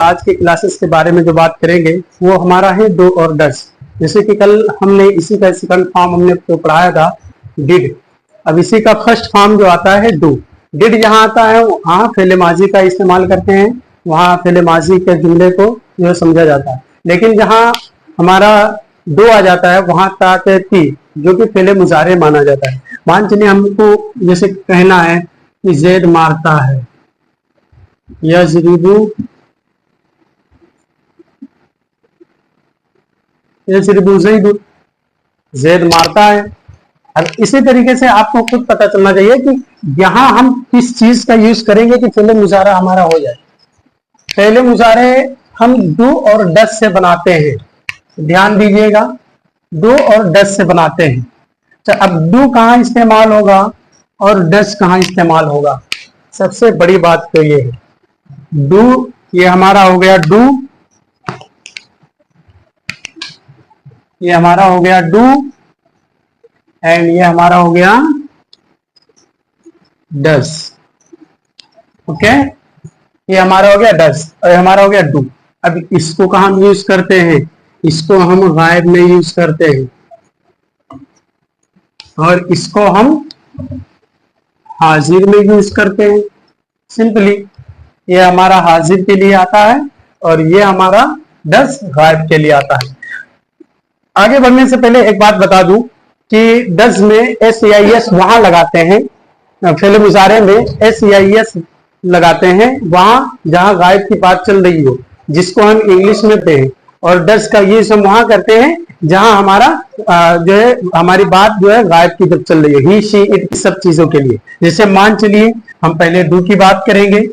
आज के क्लासेस के बारे में जो बात करेंगे वो हमारा है डू और डस। जैसे कि कल हमने इसी का सेकंड फॉर्म हमने तो पढ़ाया था डिड। अब इसी का फर्स्ट फॉर्म जो आता है डू। डिड जहाँ आता है वहाँ फेले माजी का इस्तेमाल करते हैं, वहाँ फेले माजी के जुमले को जो समझा जाता है। लेकिन जहाँ हमारा डू आ जाता है वहाँ आता है ती, जो कि फेले मुजारे माना जाता है। मान चलिए हमको जैसे कहना है कि जैद मारता है, यजरिबू जैद मारता है। अब इसी तरीके से आपको खुद पता चलना चाहिए कि यहाँ हम किस चीज का यूज करेंगे कि फेले मुजारा हमारा हो जाए। फेले मुजारे हम डू और डस से बनाते हैं, ध्यान दीजिएगा, डू और डस से बनाते हैं। तो अब डू कहाँ इस्तेमाल होगा और डस कहाँ इस्तेमाल होगा? सबसे बड़ी बात तो ये है, डू ये हमारा हो गया डू, ये हमारा हो गया डू एंड ये हमारा हो गया डस। ओके, ये हमारा हो गया डस और हमारा हो गया डू। अब इसको कहाँ हम यूज करते हैं? इसको हम गायब में यूज करते हैं और इसको हम हाजिर में यूज करते हैं। सिंपली ये हमारा हाजिर के लिए आता है और ये हमारा डस गायब के लिए आता है। आगे बढ़ने से पहले एक बात बता दूं कि डस में एस या एस वहां लगाते हैं, फेले मुजारे में एस या एस लगाते हैं वहां जहां गायब की बात चल रही हो, जिसको हम इंग्लिश में कहते हैं। और डस का ये सब वहां करते हैं जहां हमारा जो है हमारी बात जो है गायब की जब चल रही है, ही शी इट सब चीजों के लिए। जैसे मान चलिए हम पहले डू की बात करेंगे,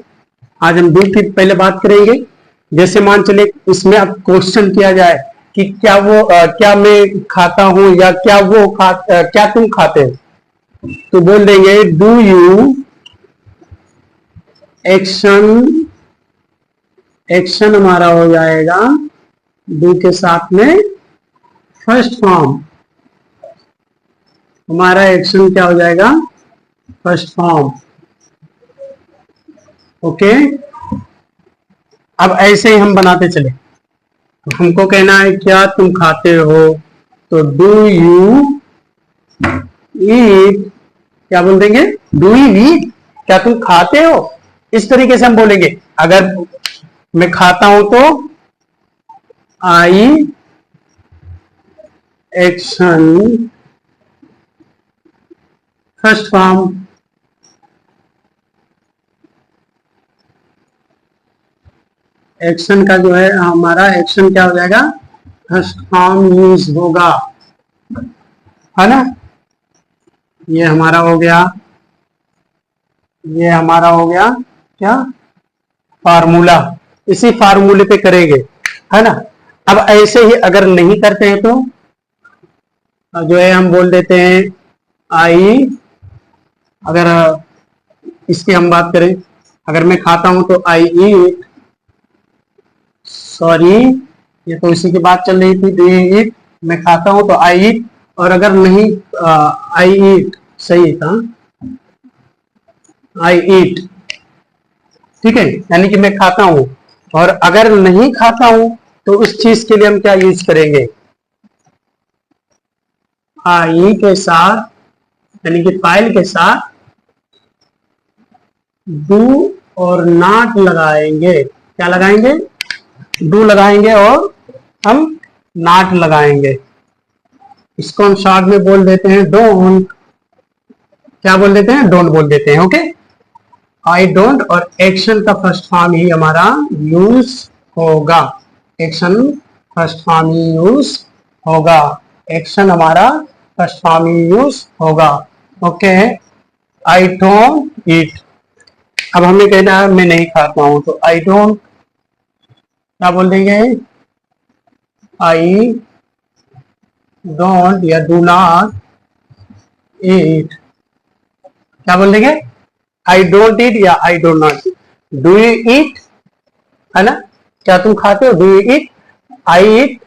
आज हम डू की पहले बात करेंगे। जैसे मान चलिए इसमें अब क्वेश्चन किया जाए कि क्या वो क्या मैं खाता हूं या क्या वो क्या तुम खाते हो, तो बोल देंगे डू यू एक्शन। एक्शन हमारा हो जाएगा डू के साथ में फर्स्ट फॉर्म, हमारा एक्शन क्या हो जाएगा? First form. ओके, अब ऐसे ही हम बनाते चले। हमको कहना है क्या तुम खाते हो, तो डू यू ईट, क्या बोल देंगे? डू यू ईट, क्या तुम खाते हो? इस तरीके से हम बोलेंगे। अगर मैं खाता हूं तो आई एक्शन फर्स्ट फॉर्म। एक्शन का जो है हमारा एक्शन क्या हो जाएगा? फर्स्ट फॉर्म यूज होगा, है ना। ये हमारा हो गया, ये हमारा हो गया क्या? फार्मूला। इसी फार्मूले पे करेंगे, है ना। अब ऐसे ही अगर नहीं करते हैं तो जो है हम बोल देते हैं आई, अगर इसकी हम बात करें, अगर मैं खाता हूं तो आई ईट, सॉरी ये तो इसी की बात चल रही थी, डू यू ईट, मैं खाता हूं तो आई ईट। और अगर नहीं आई ईट सही था, आई ईट, ठीक है, यानी कि मैं खाता हूं। और अगर नहीं खाता हूं तो उस चीज के लिए हम क्या यूज करेंगे? आई के साथ यानी कि फाइल के साथ डू और नॉट लगाएंगे। क्या लगाएंगे? डू लगाएंगे और हम नॉट लगाएंगे। इसको हम शॉर्ट में बोल देते हैं डोंट। क्या बोल देते हैं? डोंट बोल देते हैं। ओके, आई डोंट और एक्शन का फर्स्ट फॉर्म ही हमारा यूज होगा। एक्शन फर्स्ट फॉर्म ही यूज होगा, एक्शन हमारा फर्स्ट फॉर्म ही यूज होगा। Okay, I don't eat. अब हमें कहना है मैं नहीं खाता हूं तो आई डोंट, क्या बोल देंगे? आई डोंट या डू नॉट ईट। क्या बोल देंगे? आई डोंट ईट या I don't not. Do you eat, है ना, क्या तुम खाते हो? डू यू ईट, आई ईट,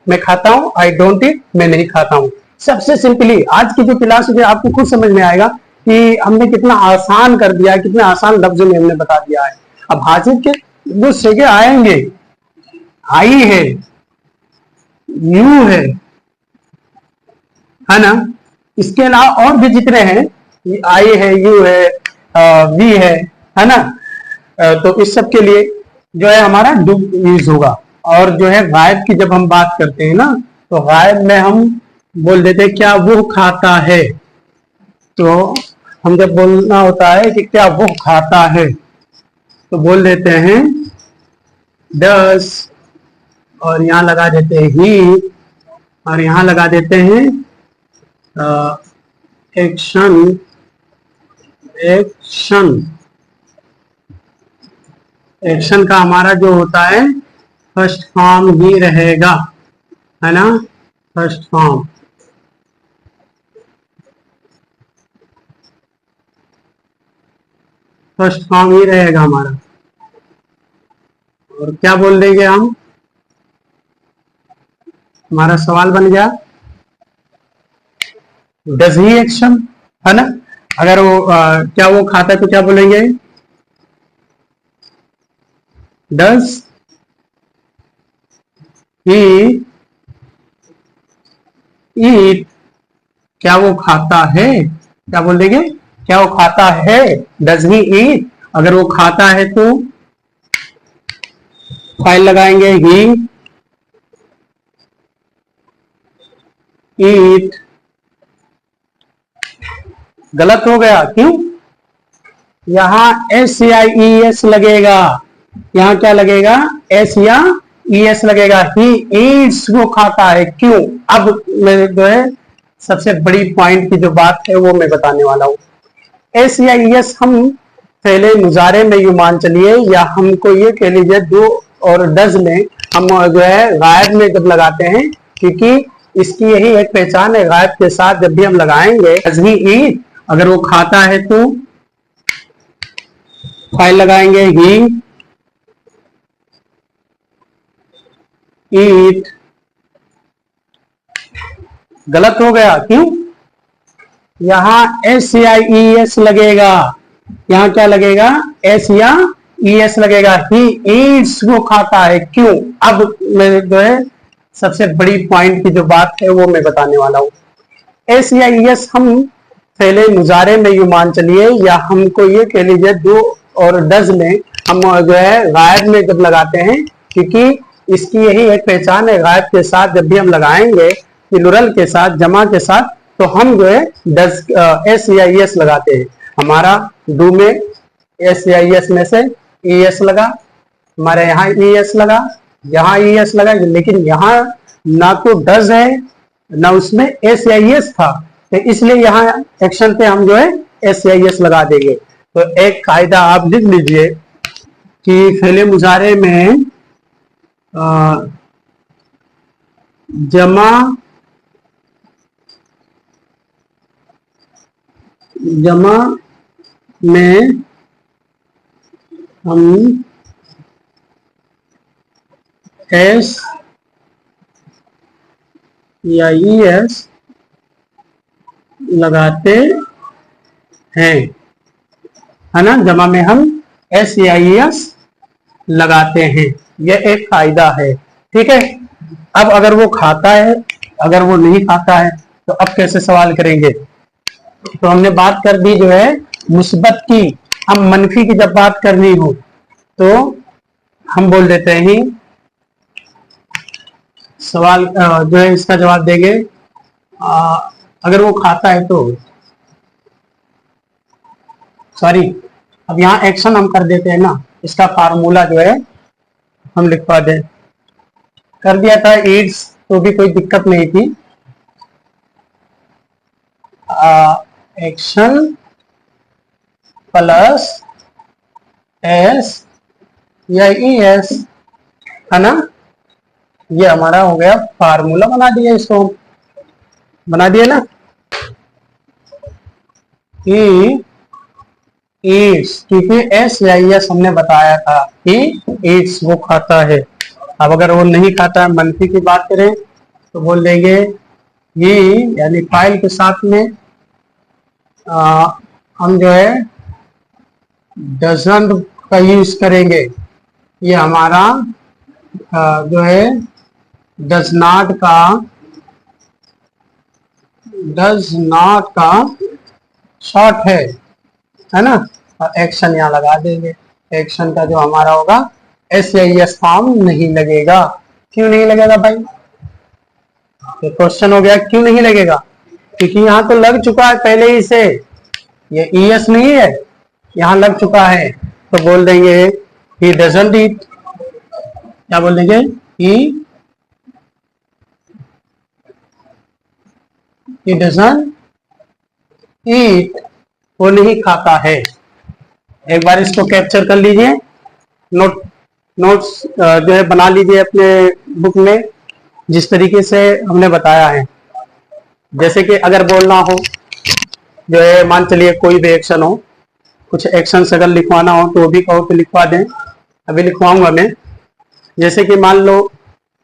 मैं खाता हूं, आई डोंट ईट, मैं नहीं खाता हूं। सबसे सिंपली आज की जो क्लास है आपको खुद समझ में आएगा कि हमने कितना आसान कर दिया है, कितने आसान लफ्जों में हमने बता दिया है। अब हाजिर के वो सेके आएंगे, आई है, यू है ना। इसके अलावा और भी जितने हैं, आई है, यू है, वी है ना। तो इस सब के लिए जो है हमारा डू यूज होगा। और जो है गायब की जब हम बात करते हैं ना, तो गायब में हम बोल देते हैं क्या वो खाता है। तो हम जब बोलना होता है कि क्या वो खाता है, तो बोल देते हैं डस, और यहां लगा देते हैं ही, और यहां लगा देते हैं एक्शन। एक्शन एक्शन का हमारा जो होता है फर्स्ट फॉर्म ही रहेगा, है ना। फर्स्ट फॉर्म, फर्स्ट फॉर्म ही रहेगा हमारा। और क्या बोल देंगे हम, हमारा सवाल बन गया डज ही एक्शन, है ना। अगर वो क्या वो खाता है तो क्या बोलेंगे, डज ही ईट, क्या वो खाता है, क्या बोल देंगे, क्या वो खाता है, डज ही ईट। अगर वो खाता है तो फाइल लगाएंगे ही ईट। गलत हो गया, क्यों, यहां एस या ई एस लगेगा, यहां क्या लगेगा, एस या ई एस लगेगा। ही ईट्स, वो खाता है, क्यों। अब मैं जो है सबसे बड़ी पॉइंट की जो बात है वो मैं बताने वाला हूं। एस या ई एस हम पहले मुजारे में यू मान चलिए, या हमको ये कह लीजिए डू और डज में हम जो है गायब में जब लगाते हैं, क्योंकि इसकी यही एक पहचान है, गायब के साथ जब भी हम लगाएंगे डज ही ईट, अगर वो खाता है तो फाइल लगाएंगे ही ईट। गलत हो गया, क्यों, यहां एस या ई एस लगेगा, यहां क्या लगेगा, एस या ई एस लगेगा। ही ईट्स, वो खाता है, क्यों। अब मैं जो है सबसे बड़ी पॉइंट की जो बात है वो मैं बताने वाला हूं। एस या ई एस हम पहले मुजारे में यू मान चलिए, या हमको ये कह लीजिए डू और डज में हम जो है गायब में जब लगाते हैं, क्योंकि इसकी यही एक पहचान है, गायब के साथ जब भी हम लगाएंगे प्लुरल के साथ, जमा के साथ, तो हम जो है डज एस या ई एस लगाते हैं। हमारा डू में एस या ई एस में से ई एस लगा, हमारे यहाँ ई एस लगा, यहाँ ई एस लगा, लेकिन यहाँ ना तो डज है ना उसमें एस या ई एस था, तो इसलिए यहाँ एक्शन पे हम जो है एस या ई एस लगा देंगे। तो एक कायदा आप लिख लीजिए कि फेले मुजारे में जमा में हम एस या ई एस लगाते हैं, है ना। जमा में हम एस या ई एस लगाते हैं, यह एक कायदा है, ठीक है। अब अगर वो खाता है, अगर वो नहीं खाता है, तो अब कैसे सवाल करेंगे। तो हमने बात कर दी जो है मुस्बत की, हम मनफी की जब बात करनी हो तो हम बोल देते हैं सवाल जो है इसका जवाब देंगे अगर वो खाता है तो, सॉरी, अब यहाँ एक्शन हम कर देते हैं ना, इसका फार्मूला जो है हम लिखवा दे, कर दिया था ईट्स, तो भी कोई दिक्कत नहीं थी। एक्शन प्लस एस या ई एस, है ना। ये हमारा हो गया फार्मूला, बना दिया, इसको बना दिया ना। ईट्स, क्योंकि एस या एस हमने बताया था कि ईट्स वो खाता है। अब अगर वो नहीं खाता है, मनफी की बात करें तो बोल देंगे ये, यानी फाइल के साथ में हम जो है डजंट का यूज करेंगे, ये हमारा जो है डज नॉट का शॉर्ट है ना। और एक्शन यहाँ लगा देंगे। एक्शन का जो हमारा होगा एस या एस फॉर्म नहीं लगेगा। क्यों नहीं लगेगा भाई? ये क्वेश्चन हो गया क्यों नहीं लगेगा, क्योंकि यहाँ तो लग चुका है पहले ही से, ये ईएस नहीं है, यहाँ लग चुका है। तो बोल देंगे ही डजंट ईट। क्या बोल देंगे? ही डजंट ईट, वो नहीं खाता है। एक बार इसको कैप्चर कर लीजिए, नोट्स जो है बना लीजिए अपने बुक में, जिस तरीके से हमने बताया है। जैसे कि अगर बोलना हो जो है, मान चलिए कोई भी एक्शन हो, कुछ एक्शन अगर लिखवाना हो तो वो भी कहो तो लिखवा दें। अभी लिखवाऊंगा मैं। जैसे कि मान लो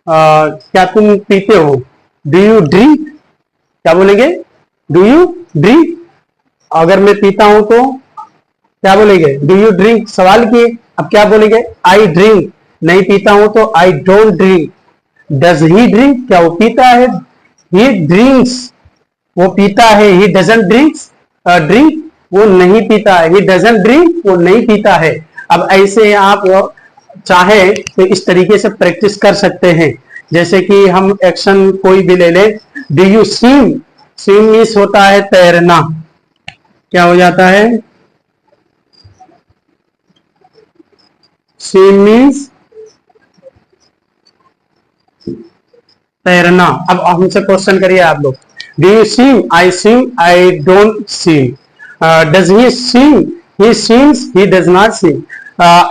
क्या तुम पीते हो? Do you drink? क्या बोलेंगे? Do you drink. अगर मैं पीता हूं तो क्या बोलेंगे? Do you drink. सवाल किए, अब क्या बोलेंगे? I drink. नहीं पीता हूं तो I don't drink. Does he drink? क्या वो पीता है? ही ड्रिंक्स, वो पीता है। ही डजंट ड्रिंक्स, ड्रिंक, वो नहीं पीता है। ही डजंट ड्रिंक, वो नहीं पीता है। अब ऐसे आप चाहे तो इस तरीके से प्रैक्टिस कर सकते हैं। जैसे कि हम एक्शन कोई भी ले लें। Do you swim? Swim means होता है तैरना। क्या हो जाता है? स्विम मीन्स तैरना। अब हमसे क्वेश्चन करिए आप लोग। Do you swim? I swim, I don't swim. Does he swim? He swims, he does not swim.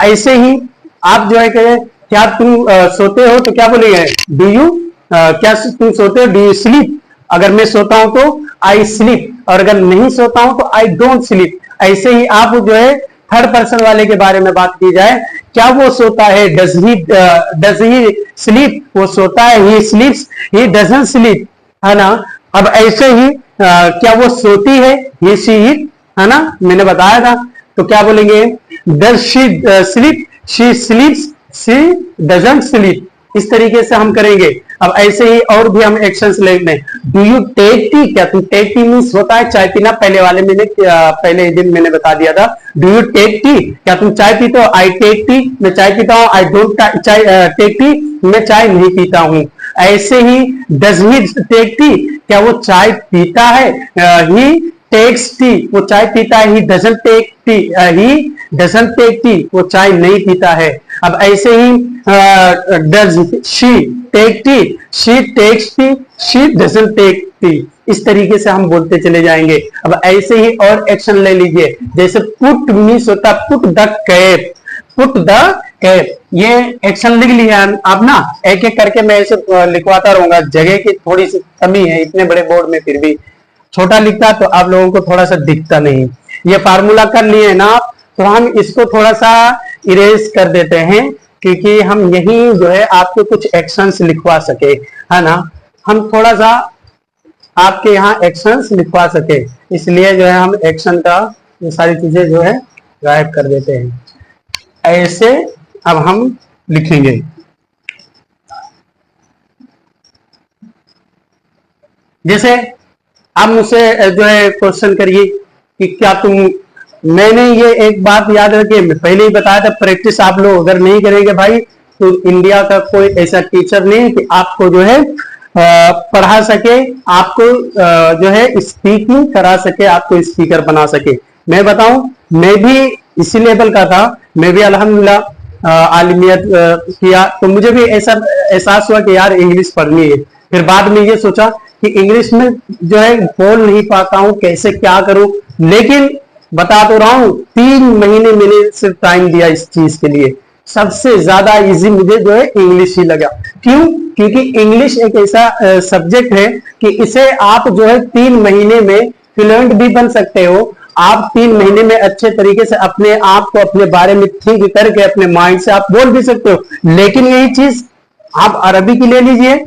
ऐसे ही आप जो है कहे क्या तुम सोते हो तो क्या बोलिए? डू यू, क्या तुम सोते हो? Do you sleep? अगर मैं सोता हूं तो आई स्लीप, और अगर नहीं सोता हूं तो आई डोंट स्लीप। ऐसे ही आप जो है थर्ड पर्सन वाले के बारे में बात की जाए, क्या वो सोता है? Does he sleep? वो सोता है। ही स्लीप्स, ही डजंट स्लीप, है ना। अब ऐसे ही क्या वो सोती है? ही शी इट, है ना, मैंने बताया था। तो क्या बोलेंगे? Does she sleep? She स्लीप्स, she doesn't sleep. इस तरीके से हम करेंगे। अब ऐसे ही और भी हम एक्शंस लेंगे। Do you take tea? क्या तुम टेक टी मीन्स होता है चाय पीना। पहले वाले पहले दिन मैंने बता दिया था। Do you take tea? क्या तुम चाय पीते हो? आई टेक टी, मैं चाय पीता हूँ। आई डोंट टेक टी, मैं चाय नहीं पीता हूँ। ऐसे ही डज ही टेक टी? क्या वो चाय पीता है? ही टेक्स टी, वो चाय पीता है। He doesn't take tea, he doesn't take tea, वो चाय नहीं पीता है। अब ऐसे ही does she take tea? She takes tea, she doesn't take tea. इस तरीके से हम बोलते चले जाएंगे। अब ऐसे ही और एक्शन ले लीजिए। जैसे पुट मीन्स होता है put the cap. Put the cap, ये एक्शन लिख लिया आप ना। एक एक करके मैं ऐसे लिखवाता रहूंगा। जगह की थोड़ी सी कमी है इतने बड़े बोर्ड में, फिर भी छोटा लिखता तो आप लोगों को थोड़ा सा दिखता नहीं। ये फार्मूला कर लिए ना, तो हम इसको थोड़ा सा इरेज कर देते हैं, क्योंकि हम यही जो है आपको कुछ एक्शंस लिखवा सके, है ना। हम थोड़ा सा आपके यहाँ एक्शंस लिखवा सके, इसलिए जो है हम एक्शन का ये सारी चीजें जो है गायब कर देते हैं। ऐसे अब हम लिखेंगे। जैसे आप मुझसे जो है क्वेश्चन करिए कि क्या तुम, मैंने ये एक बात याद रखिए, मैं पहले ही बताया था, प्रैक्टिस आप लोग अगर नहीं करेंगे भाई तो इंडिया का कोई ऐसा टीचर नहीं कि आपको जो है पढ़ा सके, आपको जो है स्पीकिंग करा सके, आपको स्पीकर बना सके। मैं बताऊं, मैं भी इसी लेवल का था। मैं भी अल्हम्दुलिल्लाह आलिमियत किया, तो मुझे भी ऐसा एहसास हुआ कि यार इंग्लिश पढ़नी है। फिर बाद में ये सोचा कि इंग्लिश में जो है बोल नहीं पाता हूं, कैसे क्या करूं। लेकिन बता तो रहा हूं, 3 महीने मैंने सिर्फ टाइम दिया इस चीज के लिए। सबसे ज्यादा इजी मुझे जो है इंग्लिश ही लगा। क्यों? क्योंकि इंग्लिश एक ऐसा सब्जेक्ट है कि इसे आप जो है 3 महीने में फ्लुएंट भी बन सकते हो। आप 3 महीने में अच्छे तरीके से अपने आप को अपने बारे में थिंक करके अपने माइंड से आप बोल भी सकते हो। लेकिन यही चीज आप अरबी की ले लीजिए।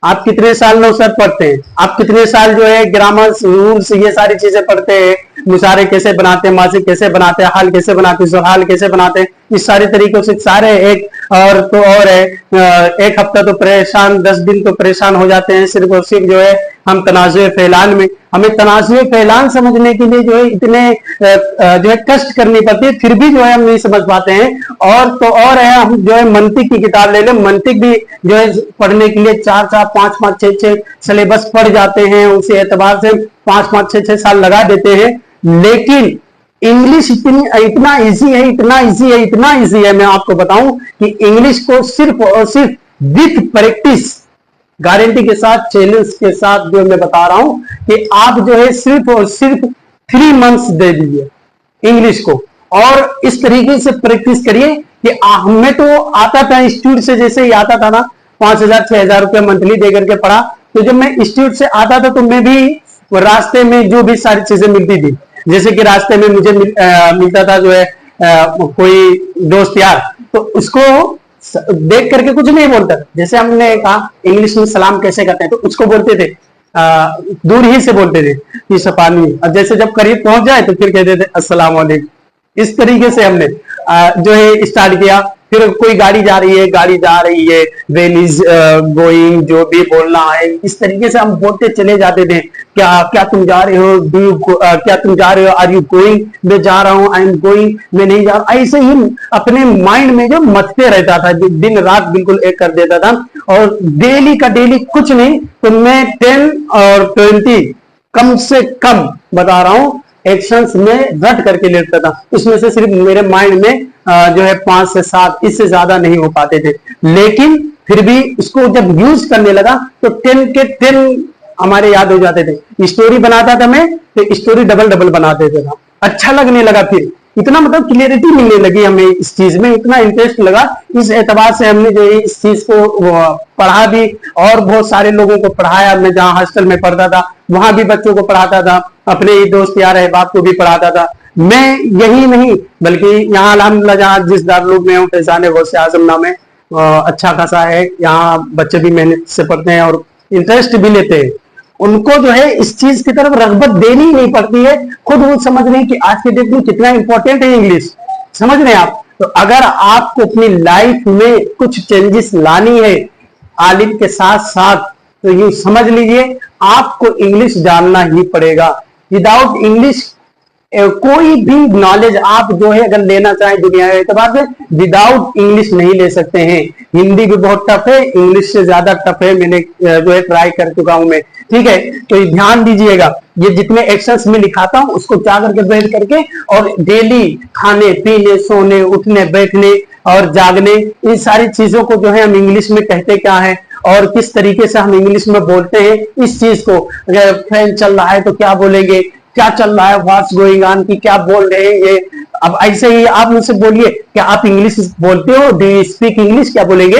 आप कितने साल नौसर पढ़ते हैं? आप कितने साल जो है ग्रामर रूल्स ये सारी चीजें पढ़ते हैं? मुशारे कैसे बनाते हैं, मासिक कैसे बनाते हैं, हाल कैसे बनाते हैं, सुहाल कैसे बनाते हैं, इस सारे तरीकों से सारे एक और तो और है, एक हफ्ता तो परेशान, 10 दिन तो परेशान हो जाते हैं सिर्फ और सिर्फ जो है हम तनाज़ुए फ़ैलान में। हमें तनाज़ुए फ़ैलान समझने के लिए जो है इतने जो है कष्ट करनी पड़ती है, फिर भी जो है हम नहीं समझ पाते हैं। और तो और है, हम जो है मंतिक की किताब ले लें, मंतिक भी जो है पढ़ने के लिए 4-4, 5-5, 6-6 सिलेबस पढ़ जाते हैं, उसी एतबार से 5-5, 6-6 साल लगा देते हैं। लेकिन इंग्लिश इतना इजी है, इतना इजी है, इतना इजी है, मैं आपको बताऊं कि इंग्लिश को सिर्फ और सिर्फ विथ प्रैक्टिस, गारंटी के साथ, चैलेंज के साथ जो मैं बता रहा हूं कि आप जो है सिर्फ और सिर्फ 3 मंथ्स दे दीजिए इंग्लिश को और इस तरीके से प्रैक्टिस करिए कि हमें तो आता था इंस्टीट्यूट से, जैसे ही आता था ना 5,000 6,000 रुपया मंथली दे करके पढ़ा। तो जब मैं इंस्टीट्यूट से आता था तो मैं भी रास्ते में जो भी सारी चीजें मिलती थी, जैसे कि रास्ते में मुझे मिलता था जो है कोई दोस्त यार, तो उसको देख करके कुछ नहीं बोलता था। जैसे हमने कहा इंग्लिश में सलाम कैसे करते हैं, तो उसको बोलते थे दूर ही से बोलते थे कि सपानी, और जैसे जब करीब पहुंच जाए तो फिर कहते थे अस्सलाम वालेकुम। इस तरीके से हमने जो है स्टार्ट किया। फिर कोई गाड़ी जा रही है, गाड़ी जा रही है, वेन इज गोइंग, जो भी बोलना है, इस तरीके से हम बोलते चले जाते थे। क्या तुम जा रहे हो, क्या तुम जा रहे हो, आर यू गोइंग, मैं जा रहा हूँ, आई एम गोइंग, मैं नहीं जा रहा। ऐसे ही अपने माइंड में जो मथते रहता था, दिन रात बिल्कुल एक कर देता था। और डेली का डेली कुछ नहीं तो मैं 10 और 20 कम से कम बता रहा हूं एक्शंस में रट करके लेता था। उसमें से सिर्फ मेरे माइंड में जो है 5 से 7, इससे ज्यादा नहीं हो पाते थे। लेकिन फिर भी इसको जब यूज करने लगा तो 10 के 10 हमारे याद हो जाते थे। स्टोरी बनाता था मैं तो स्टोरी डबल डबल बना देता था, अच्छा लगने लगा। फिर इतना मतलब क्लियरिटी मिलने लगी हमें इस चीज में, इतना इंटरेस्ट लगा। इस एतबार से हमने जो है इस चीज को पढ़ा भी और बहुत सारे लोगों को पढ़ाया। मैं जहाँ हॉस्टल में पढ़ता था वहां भी बच्चों को पढ़ाता था, अपने ही दोस्त यार अहबाब को भी पढ़ाता था। मैं यही नहीं बल्कि यहाँ अल्हम्दुलिल्लाह जहाँ जिस दारुल में हूँ, फैजान गौसे आजम नाम है, अच्छा खासा है। यहाँ बच्चे भी मेहनत से पढ़ते हैं और इंटरेस्ट भी लेते हैं। उनको जो है इस चीज की तरफ रगबत देनी ही नहीं पड़ती है, खुद वो समझ रहे हैं कि आज के डेट में कितना इंपॉर्टेंट है इंग्लिश, समझ रहे हैं आप। तो अगर आपको अपनी लाइफ में कुछ चेंजेस लानी है आलिम के साथ साथ, तो यूं समझ लीजिए आपको इंग्लिश जानना ही पड़ेगा। विदाउट इंग्लिश कोई भी नॉलेज आप जो है अगर लेना चाहें दुनिया के एतबार से, विदाउट इंग्लिश नहीं ले सकते हैं। हिंदी भी बहुत टफ है, इंग्लिश से ज्यादा टफ है, मैंने जो है ट्राई कर चुका हूं मैं, ठीक है। तो ध्यान दीजिएगा, ये जितने एक्शंस में लिखाता हूं उसको क्या करके बैठ करके और डेली खाने पीने, सोने, उठने, बैठने और जागने, इन सारी चीजों को जो है हम इंग्लिश में कहते क्या है और किस तरीके से हम इंग्लिश में बोलते हैं, इस चीज को। अगर फैन चल रहा है तो क्या बोलेंगे, क्या चल रहा है, व्हाट्स गोइंग ऑन की क्या बोल रहे हैं ये। अब ऐसे ही आप मुझसे बोलिए क्या आप इंग्लिश बोलते हो, डू यू स्पीक इंग्लिश, क्या बोलेंगे,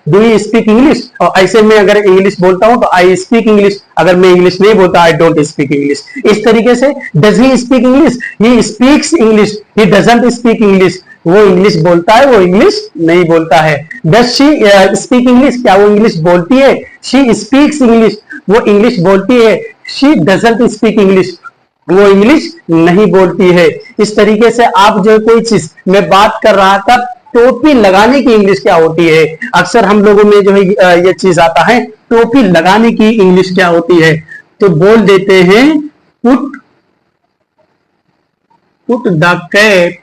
डू यू स्पीक इंग्लिश। और ऐसे में अगर इंग्लिश बोलता हूं तो आई स्पीक इंग्लिश, अगर मैं इंग्लिश नहीं बोलता आई डोंट स्पीक इंग्लिश। इस तरीके से does he speak English, he speaks English, he doesn't speak English. वो इंग्लिश बोलता है, वो इंग्लिश नहीं बोलता है। डज शी स्पीक इंग्लिश, क्या वो इंग्लिश बोलती है, शी स्पीक्स इंग्लिश, वो इंग्लिश बोलती है। शी डजंट स्पीक इंग्लिश, वो इंग्लिश नहीं बोलती है। इस तरीके से आप जो कोई चीज मैं बात कर रहा था, टोपी लगाने की इंग्लिश क्या होती है, अक्सर हम लोगों में जो है ये चीज आता है, टोपी लगाने की इंग्लिश क्या होती है। तो बोल देते हैं पुट द कैप,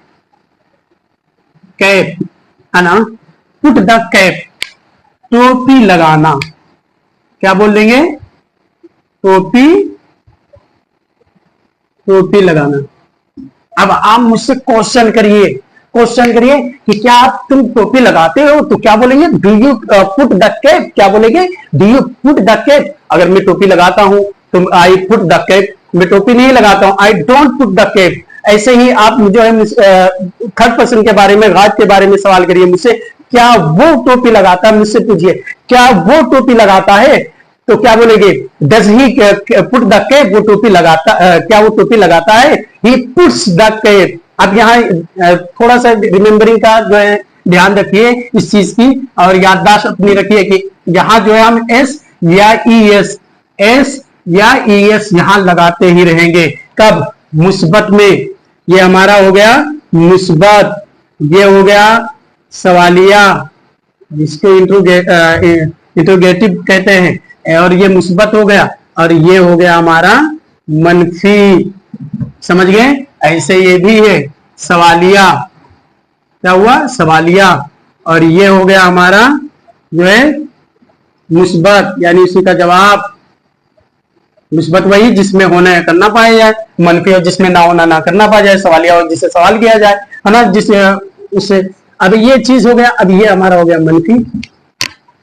कैप है ना, पुट द कैप, टोपी लगाना। क्या बोल देंगे, टोपी लगाना। अब आप मुझसे क्वेश्चन करिए कि क्या तुम टोपी लगाते हो, तो क्या बोलेंगे, do you put the cap, क्या बोलेंगे, do you put the cap. अगर मैं टोपी लगाता हूं तो आई पुट द कैप, मैं टोपी नहीं लगाता हूं आई डोंट पुट द कैप। ऐसे ही आप जो है थर्ड पर्सन के बारे में, गायब के बारे में सवाल करिए मुझसे, क्या वो टोपी लगाता है, मुझसे पूछिए क्या वो टोपी लगाता है, तो क्या बोलेंगे, does he put the cap, वो टोपी लगाता, क्या वो टोपी लगाता है, ही पुट्स द कैप। अब यहाँ थोड़ा सा रिमेम्बरिंग का जो है ध्यान रखिए इस चीज की, और याददाश्त अपनी रखिए कि यहाँ जो है हम एस या ई एस यहाँ लगाते ही रहेंगे। कब, मुस्बत में। ये हमारा हो गया मुस्बत, ये हो गया सवालिया, जिसको इंट्रोगेटिव कहते हैं, और ये मुस्बत हो गया, और ये हो गया हमारा मनफी। समझ गए? ऐसे ये भी है सवालिया, क्या हुआ सवालिया, और ये हो गया हमारा जो है मुस्बत, यानी उसी का जवाब। मुस्बत वही जिसमें होना है करना पाया जाए, मनफी और जिसमें ना होना ना करना पाया जाए, सवालिया और जिससे सवाल किया जाए, है ना, जिससे उससे। अब ये चीज हो गया, अब ये हमारा हो गया मनफी।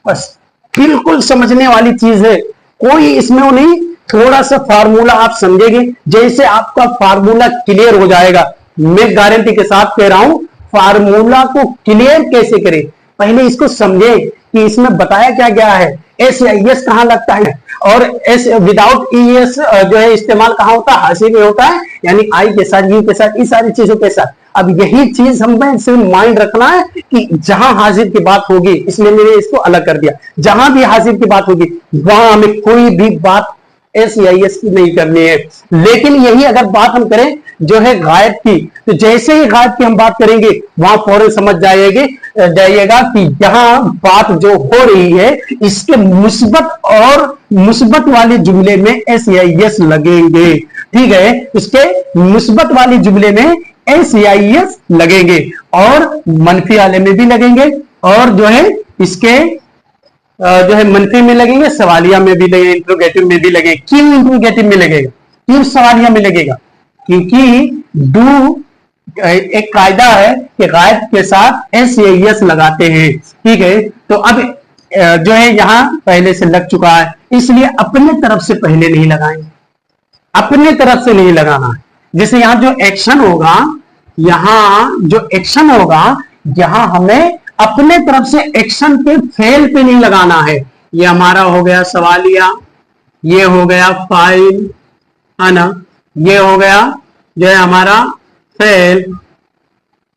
बस बिल्कुल समझने वाली चीज है, कोई इसमें वो नहीं। थोड़ा सा फार्मूला आप समझेंगे, जैसे आपका फार्मूला क्लियर हो जाएगा। मैं गारंटी के साथ कह रहा हूं, फार्मूला को क्लियर कैसे करें, पहले इसको समझे कि इसमें बताया क्या गया है, एस या एस कहां लगता है, और एस विदाउट ई एस जो है इस्तेमाल कहां होता है, हाशिए में होता है, यानी आई के साथ, यू के साथ, इस सारी चीजों के साथ। अब यही चीज हमें सिर्फ माइंड रखना है कि जहां हाजिर की बात होगी, इसलिए मैंने इसको अलग कर दिया, जहां भी हाजिर की बात होगी वहां हमें कोई भी बात एस या एस की नहीं करनी है। लेकिन यही अगर बात हम करें जो है गायब की, तो जैसे ही गायब की हम बात करेंगे वहां फौरन समझ जाइएगा कि यहां बात जो हो रही है इसके मुस्बत और मुस्बत वाले जुमले में एस या एस लगेंगे। ठीक है, इसके मुस्बत वाले जुमले में एस या एस लगेंगे, और मनफी वाले में भी लगेंगे, और जो है इसके जो है मनफी में लगेंगे, सवालिया में भी लगेंगे, इंट्रोगेटिव में भी लगेंगे। क्यों इंट्रोगेटिव में लगेगा, क्यों सवालिया में लगेगा? क्योंकि डू एक कायदा है कि गायब के साथ एस या एस लगाते हैं। ठीक है, तो अब जो है यहां पहले से लग चुका है, इसलिए अपने तरफ से पहले नहीं लगाएंगे, अपने तरफ से नहीं लगाना है। जैसे यहां जो एक्शन होगा, यहां जो एक्शन होगा, यहां हमें अपने तरफ से एक्शन पे फेल पे नहीं लगाना है। ये हमारा हो गया सवालिया, ये हो गया फाइल, है ना, ये हो गया जो है हमारा फेल।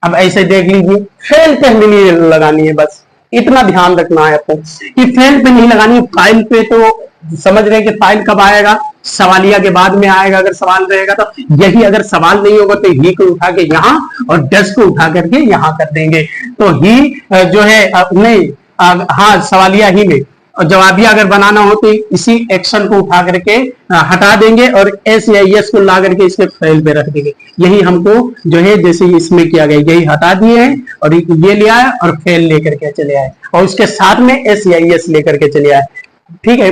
अब ऐसे देख लीजिए, फेल पे हमें नहीं लगानी है, बस इतना ध्यान रखना है आपको कि फेल पे नहीं लगानी है। फाइल पे तो समझ रहे हैं कि फाइल कब आएगा, सवालिया के बाद में आएगा अगर सवाल रहेगा तो। यही अगर सवाल नहीं होगा तो ही को उठा के यहां और डस को उठा करके यहां कर देंगे, तो ही जो है नहीं, हाँ सवालिया ही में, और जवाबिया अगर बनाना हो तो इसी एक्शन को उठा करके हटा देंगे और एस या एस को ला करके इसके फेल पे रख देंगे। यही हमको जो है जैसे इसमें किया गया, यही हटा दिए हैं और ये ले आया और फेल लेकर के चले आए, और उसके साथ में एस या एस लेकर के चले आए। ठीक है,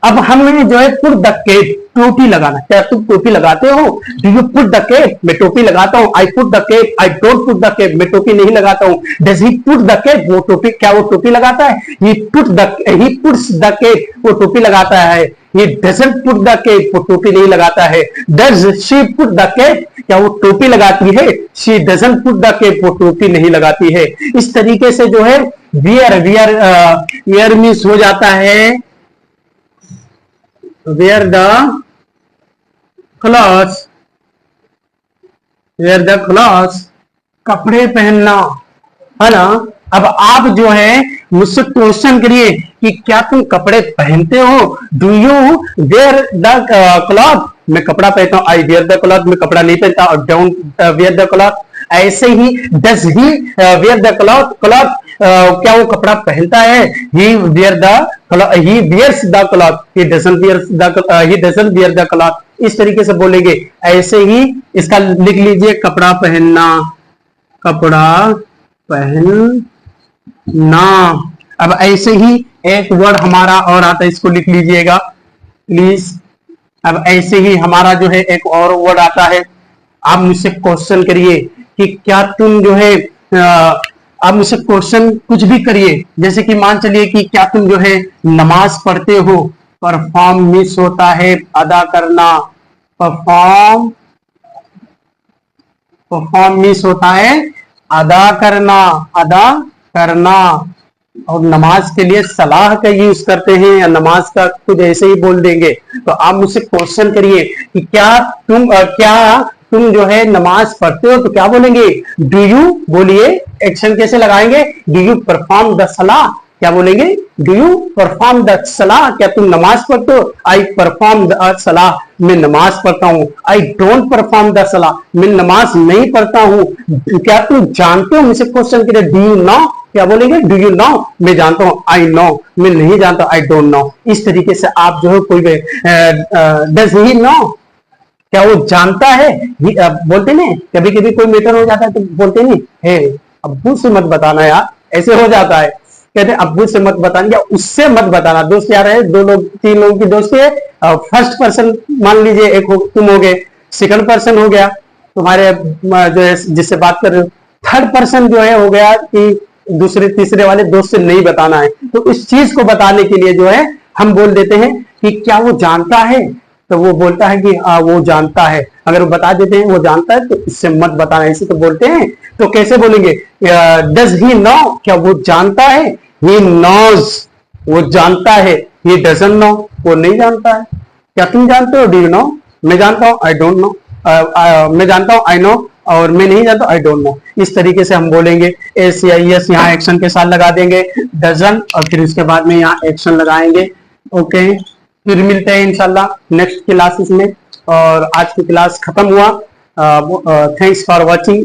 अब हमें जो है पुट द केप, टोपी लगाना। क्या तुम टोपी लगाते हो? Do you put the cap? मैं टोपी लगाता हूं। I put the cap, I don't put the cap, मैं टोपी नहीं लगाता हूं। Does he put the cap? वो टोपी, क्या वो टोपी लगाता है? ही पुट्स द केप, वो टोपी लगाता है। He doesn't put the cap, वो टोपी नहीं लगाता है। Does she put the cap? क्या वो टोपी लगाती है? She doesn't put the cap, वो टोपी नहीं लगाती है। इस तरीके से जो है वियर मीन्स हो जाता है wear the clothes, wear the clothes, कपड़े पहनना, है ना। अब आप जो है मुझसे क्वेश्चन करिए कि क्या तुम कपड़े पहनते हो? Do you wear the cloth? मैं कपड़ा पहनता हूं। आई वेयर द क्लॉथ, मैं कपड़ा नहीं पहनता। और डोंट वेयर द क्लॉथ। ऐसे ही does he wear the cloth? Cloth क्या वो कपड़ा पहनता है? He wears the cloth, he doesn't wear the cloth. इस तरीके से बोलेंगे। ऐसे ही इसका लिख लीजिए, कपड़ा पहनना, कपड़ा पहनना। अब ऐसे ही एक वर्ड हमारा और आता है, इसको लिख लीजिएगा प्लीज। अब ऐसे ही हमारा जो है एक और वर्ड आता है। आप मुझसे क्वेश्चन करिए कि क्या तुम जो है आप मुझसे क्वेश्चन कुछ भी करिए, जैसे कि मान चलिए कि क्या तुम जो है नमाज पढ़ते हो? परफॉर्म मिस होता है अदा करना, परफॉर्म मिस होता है अदा करना, अदा करना। और नमाज के लिए सलाह का यूज करते हैं या नमाज का खुद ऐसे ही बोल देंगे। तो आप मुझसे क्वेश्चन करिए कि क्या तुम जो है नमाज पढ़ते हो? तो क्या बोलेंगे? डू यू, बोलिए, एक्शन कैसे लगाएंगे? डू यू परफॉर्म द सलाह? क्या बोलेंगे? डू यू परफॉर्म द सलाह? क्या तुम नमाज पढ़ते हो? आई परफॉर्म द सलाह। मैं नमाज पढ़ता हूँ। आई डोंट परफॉर्म द सला, मैं नमाज नहीं पढ़ता हूँ। क्या तुम जानते हो, मुझसे क्वेश्चन करे डू यू नो, क्या बोलेंगे डू यू नो, मैं जानता हूँ, आई नो, मैं नहीं जानता, आई डोंट नो। इस तरीके से आप जो है कोई डज ही नो, क्या वो जानता है, बोलते नहीं, कभी कभी कोई मैटर हो जाता है तो बोलते नहीं है अब्बू से मत बताना यार, ऐसे हो जाता है, कहते हैं अब्बू से मत बताना या उससे मत बताना। दोस्त यार है, दो लोग तीन लोगों की दोस्ती है, फर्स्ट पर्सन मान लीजिए एक हो, तुम हो गए, सेकंड पर्सन हो गया तुम्हारे जो है जिससे बात कर रहे हो, थर्ड पर्सन जो है हो गया कि दूसरे तीसरे वाले दोस्त से नहीं बताना है। तो इस चीज को बताने के लिए जो है हम बोल देते हैं कि क्या वो जानता है, तो वो बोलता है कि वो जानता है। अगर वो बता देते हैं वो जानता है तो इससे मत बताना, इसे तो बोलते हैं। तो कैसे बोलेंगे, डज ही नो, क्या वो जानता है, ही नोज, वो जानता है, ही डजंट नो, वो नहीं जानता है। क्या तुम जानते हो, डू यू नो, मैं जानता हूं, आई डोंट नो, मैं जानता हूं, आई नो, और मैं नहीं जानता, आई डोंट नो। इस तरीके से हम बोलेंगे। एस या यस यहाँ एक्शन के साथ लगा देंगे, डजंट, और फिर उसके बाद में यहाँ एक्शन लगाएंगे। ओके, फिर मिलते हैं इंशाल्लाह नेक्स्ट क्लासेस में। और आज की क्लास खत्म हुआ। Thanks for watching.